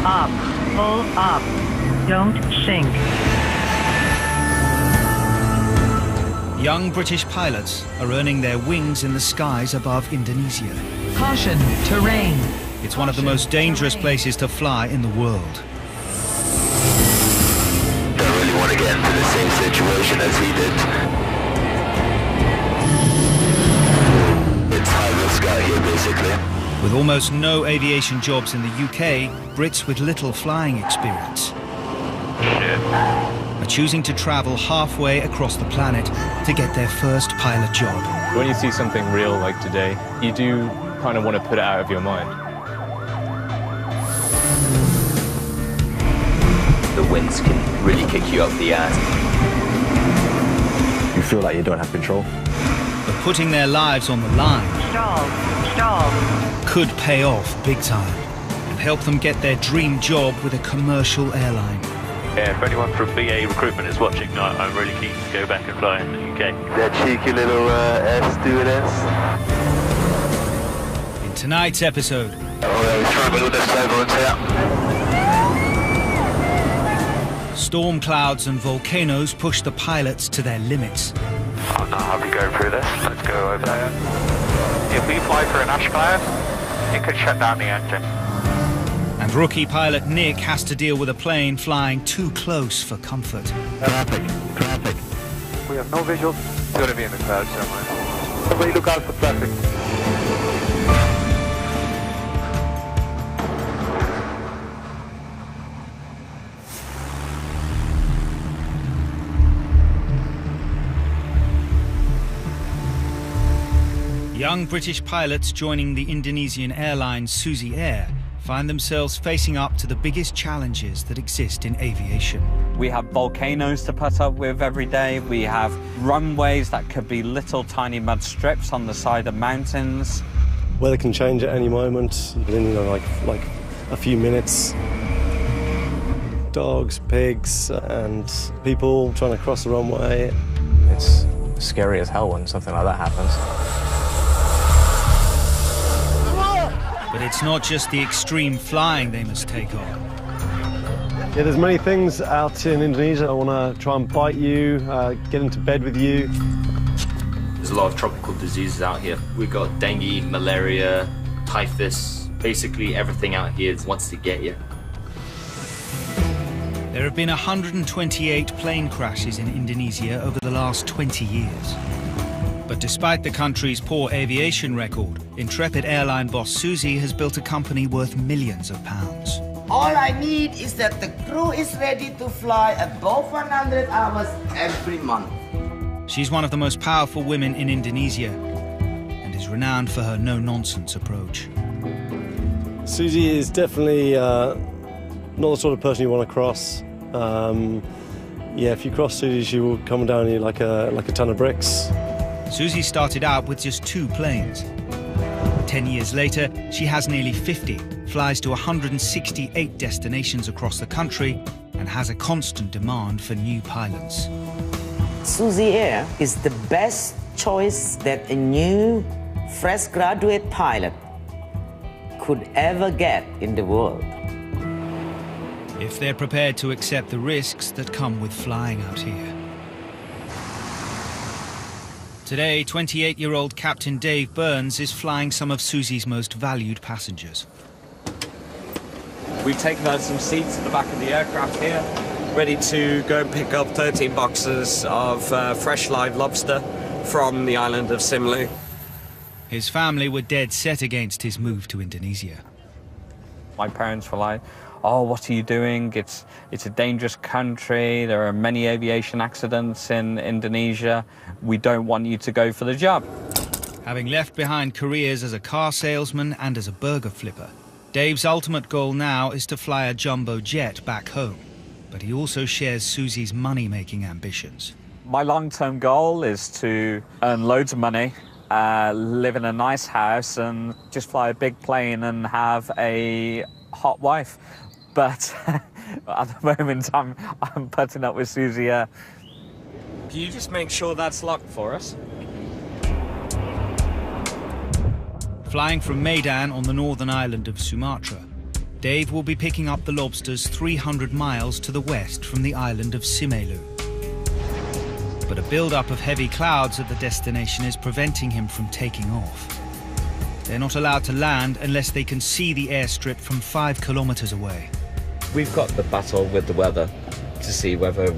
up, pull up, don't sink. Young British pilots are earning their wings in the skies above Indonesia. Caution, terrain. It's one of the most dangerous places to fly in the world. Don't really want to get into the same situation as he did. It's high risk out here, basically. With almost no aviation jobs in the UK, Brits with little flying experience are choosing to travel halfway across the planet to get their first pilot job. When you see something real like today, you do kind of want to put it out of your mind. The winds can really kick you up the ass. You feel like you don't have control. But putting their lives on the line Stall. could pay off big time and help them get their dream job with a commercial airline. Yeah, if anyone from BA Recruitment is watching, I'm really keen to go back and fly in the UK. That cheeky little air stewardess. In tonight's episode, storm clouds and volcanoes push the pilots to their limits. I'm not happy going through this. Let's go over there. If we fly through an ash cloud, it could shut down the engine. And rookie pilot Nick has to deal with a plane flying too close for comfort. Traffic. We have no visuals. It's going to be in the clouds somewhere. Everybody look out for traffic. Young British pilots joining the Indonesian airline Susi Air find themselves facing up to the biggest challenges that exist in aviation. We have volcanoes to put up with every day. We have runways that could be little tiny mud strips on the side of mountains. Weather can change at any moment, within like a few minutes. Dogs, pigs, and people trying to cross the runway. It's scary as hell when something like that happens. But it's not just the extreme flying they must take on. Yeah, there's many things out in Indonesia. I want to try and bite you, get into bed with you. There's a lot of tropical diseases out here. We've got dengue, malaria, typhus. Basically everything out here wants to get you. There have been 128 plane crashes in Indonesia over the last 20 years. But despite the country's poor aviation record, intrepid airline boss Susi has built a company worth millions of pounds. All I need is that the crew is ready to fly above 100 hours every month. She's one of the most powerful women in Indonesia and is renowned for her no-nonsense approach. Susi is definitely not the sort of person you want to cross. Yeah, if you cross Susi, she will come down on you like a ton of bricks. Susi started out with just 2 planes. 10 years later, she has nearly 50, flies to 168 destinations across the country, and has a constant demand for new pilots. Susi Air is the best choice that a new, fresh graduate pilot could ever get in the world. If they're prepared to accept the risks that come with flying out here. Today, 28-year-old Captain Dave Burns is flying some of Susi's most valued passengers. We've taken out some seats at the back of the aircraft here, ready to go and pick up 13 boxes of fresh live lobster from the island of Simlu. His family were dead set against his move to Indonesia. My parents were like, oh, what are you doing? It's a dangerous country. There are many aviation accidents in Indonesia. We don't want you to go for the job. Having left behind careers as a car salesman and as a burger flipper, Dave's ultimate goal now is to fly a jumbo jet back home. But he also shares Susi's money-making ambitions. My long-term goal is to earn loads of money, live in a nice house and just fly a big plane and have a hot wife. But at the moment, I'm putting up with Susi. Can you just make sure that's locked for us? Flying from Medan on the northern island of Sumatra, Dave will be picking up the lobsters 300 miles to the west from the island of Simelu. But a build-up of heavy clouds at the destination is preventing him from taking off. They're not allowed to land unless they can see the airstrip from 5 kilometers away. We've got the battle with the weather to see whether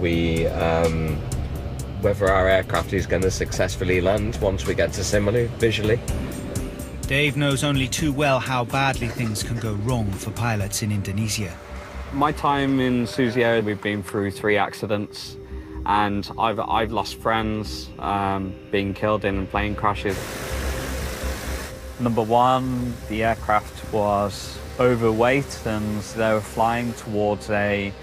whether our aircraft is going to successfully land once we get to Simelu visually. Dave knows only too well how badly things can go wrong for pilots in Indonesia. My time in Susi, we've been through 3 accidents, and I've lost friends being killed in plane crashes. Number one, the aircraft was overweight and they were flying towards a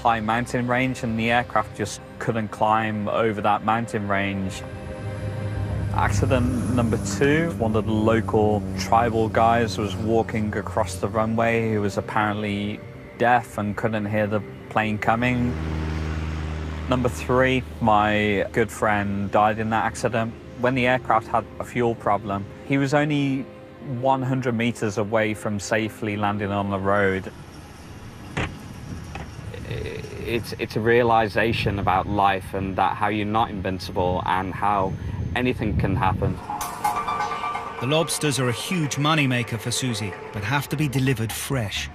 high mountain range, and the aircraft just couldn't climb over that mountain range. Accident number 2, one of the local tribal guys was walking across the runway. He was apparently deaf and couldn't hear the plane coming. Number 3, my good friend died in that accident. When the aircraft had a fuel problem, he was only 100 meters away from safely landing on the road. It's a realization about life and that how you're not invincible and how anything can happen. The lobsters are a huge moneymaker for Susi, but have to be delivered fresh.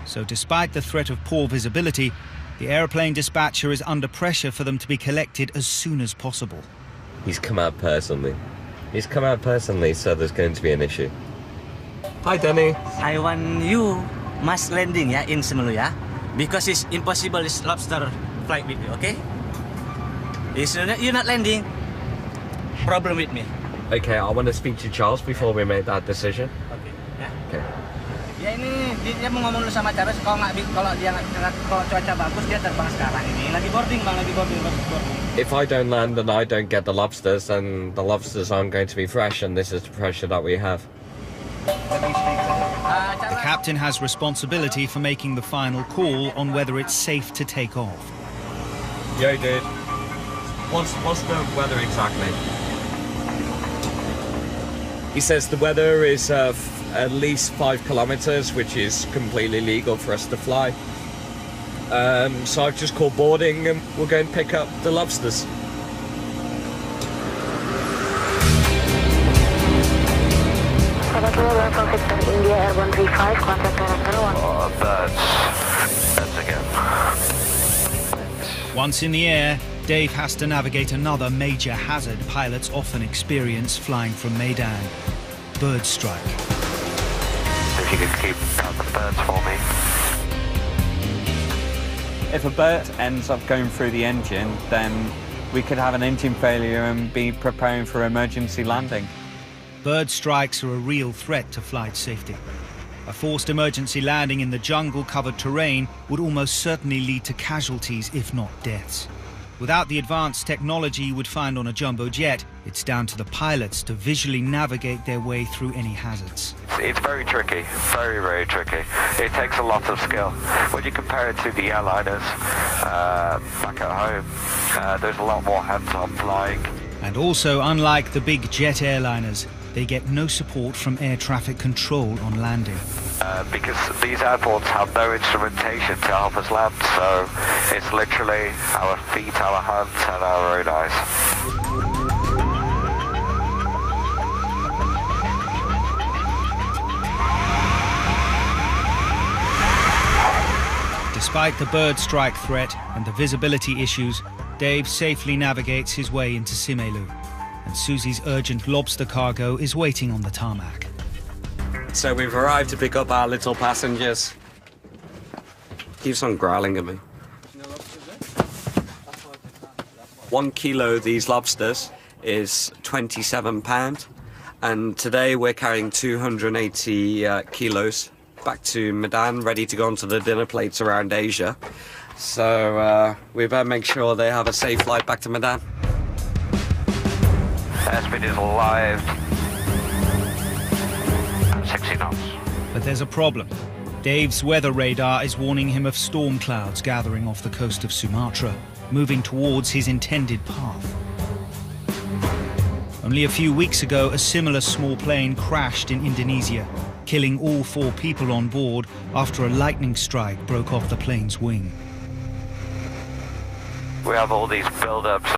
So despite the threat of poor visibility, the airplane dispatcher is under pressure for them to be collected as soon as possible. He's come out personally. He's come out personally, so there's going to be an issue. Hi, Danny. I want you must landing in Simelu, because it's impossible this lobster flight with you, okay? If you're not landing, problem with me. Okay, I want to speak to Charles before we make that decision. Okay, ya. Okay. Ya ini dia mau ngomong dulu sama Charles, kalau cuaca bagus dia terbang sekarang ini. Lagi boarding bang, lagi boarding. If I don't land and I don't get the lobsters, then the lobsters aren't going to be fresh, and this is the pressure that we have. The captain has responsibility for making the final call on whether it's safe to take off. Yo, dude. What's the weather exactly? He says the weather is at least 5 kilometers, which is completely legal for us to fly. So I've just called boarding and we'll go and pick up the lobsters. India Air 135, contact That's again. Once in the air, Dave has to navigate another major hazard pilots often experience flying from Medan: bird strike. If you could keep out the birds for me. If a bird ends up going through the engine, then we could have an engine failure and be preparing for emergency landing. Bird strikes are a real threat to flight safety. A forced emergency landing in the jungle-covered terrain would almost certainly lead to casualties, if not deaths. Without the advanced technology you would find on a jumbo jet, it's down to the pilots to visually navigate their way through any hazards. It's very tricky, very, very tricky. It takes a lot of skill. When you compare it to the airliners back at home, there's a lot more hands-on flying. And also, unlike the big jet airliners, they get no support from air traffic control on landing. Because these airports have no instrumentation to help us land, so it's literally our feet, our hands, and our own eyes. Despite the bird strike threat and the visibility issues, Dave safely navigates his way into Simelu, and Susi's urgent lobster cargo is waiting on the tarmac. So we've arrived to pick up our little passengers. Keeps on growling at me. 1 kilo of these lobsters is £27, and today we're carrying 280 kilos back to Medan, ready to go onto the dinner plates around Asia. So we better make sure they have a safe flight back to Medan. Airspeed is live at 60 knots. But there's a problem. Dave's weather radar is warning him of storm clouds gathering off the coast of Sumatra, moving towards his intended path. Only a few weeks ago, a similar small plane crashed in Indonesia, killing all 4 people on board after a lightning strike broke off the plane's wing. We have all these build-ups